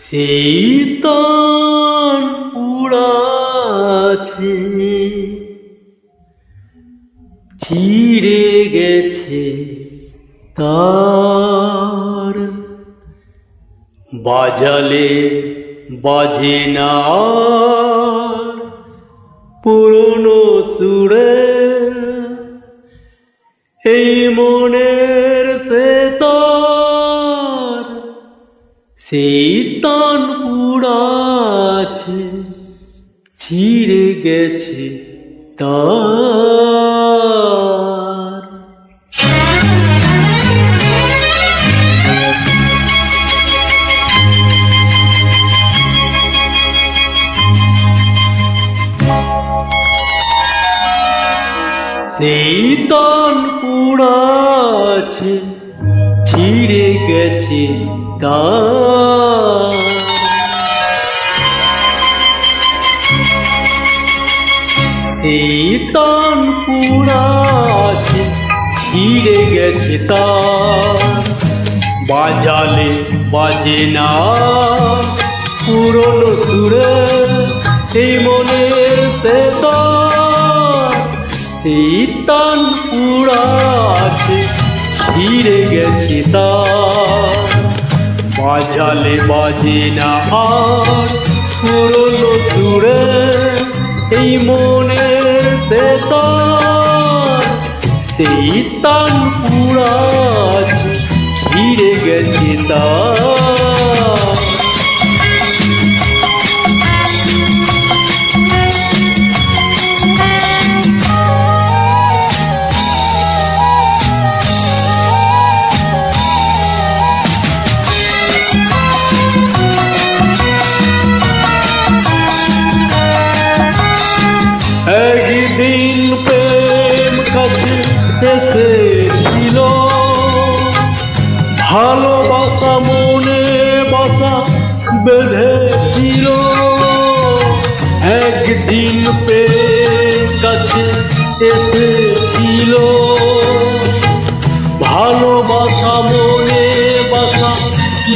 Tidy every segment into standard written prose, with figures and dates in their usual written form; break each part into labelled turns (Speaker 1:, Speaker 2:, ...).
Speaker 1: শীতল পুড়াছে, ছিঁড়ে গেছে তার, বাজালে বাজে না পুরনো সুরে এই মনের সেতার। শীতল পুড়াছে, ছিঁড়ে গেছে তার। শীতল পুড়াছে, ছিঁড়ে গেছে তার। শীতল পুড়াছে, ছিঁড়ে গেছে তার, বাজালে বাজে না পুরনো সুরে এই মনের সেতার। শীতল পুড়াছে, ছিঁড়ে গেছে তার, বাজালে বাজে না আর পুরনো সুরে এই মনের সেতার। শীতল পুড়াছে, ছিঁড়ে গেছে তার। একদিন প্রেম কাছে এসেছিল, ভালোবাসা মনে বাসা বেঁধেছিল। একদিন প্রেম কাছে এসেছিল, ভালোবাসা মনে বাসা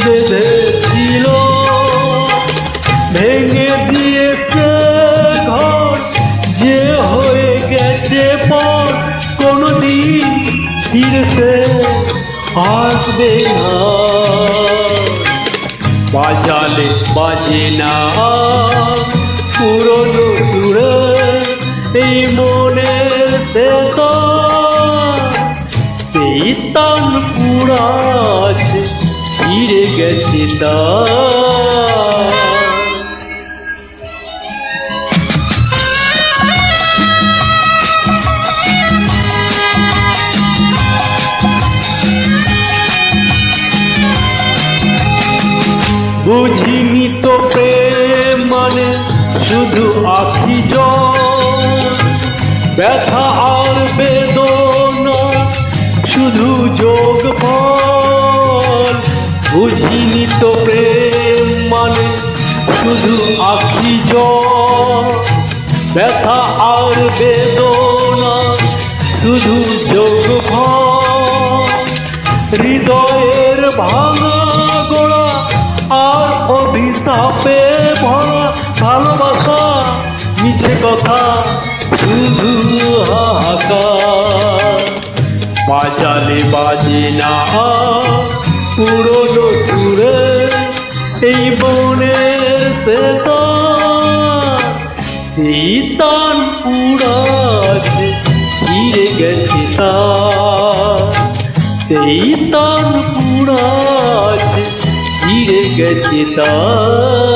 Speaker 1: বেঁধেছিল। ভেঙে দিয়েছে ঘর যে হয়ে গেছে পর, কোনদিন ফিরতে আসবে না। বাজালে বাজে না পুরনো সুরে এই মনের সেতার। শীতল পুড়াছে, ছিঁড়ে গেছে তার। বুঝিনি তো প্রেম মানে শুধু আখি জল, ব্যথা আর বেদনা শুধু যোগফল। বুঝিনি তো প্রেম মানে শুধু আখি জল, ব্যথা আর বেদনা শুধু যোগফল। হৃদয়ের ভাঙা গোড়া আর অভিশাপে ভরা ভালোবাসা, মিছে কথা শুধু হাহাকার। বাজালে বাজে না পুরনো সুরে এই মনের সেতার। শীতল পুড়াছে, ছিঁড়ে গেছে তার। শীতল পুড়াছে, ছিঁড়ে গেছে তার।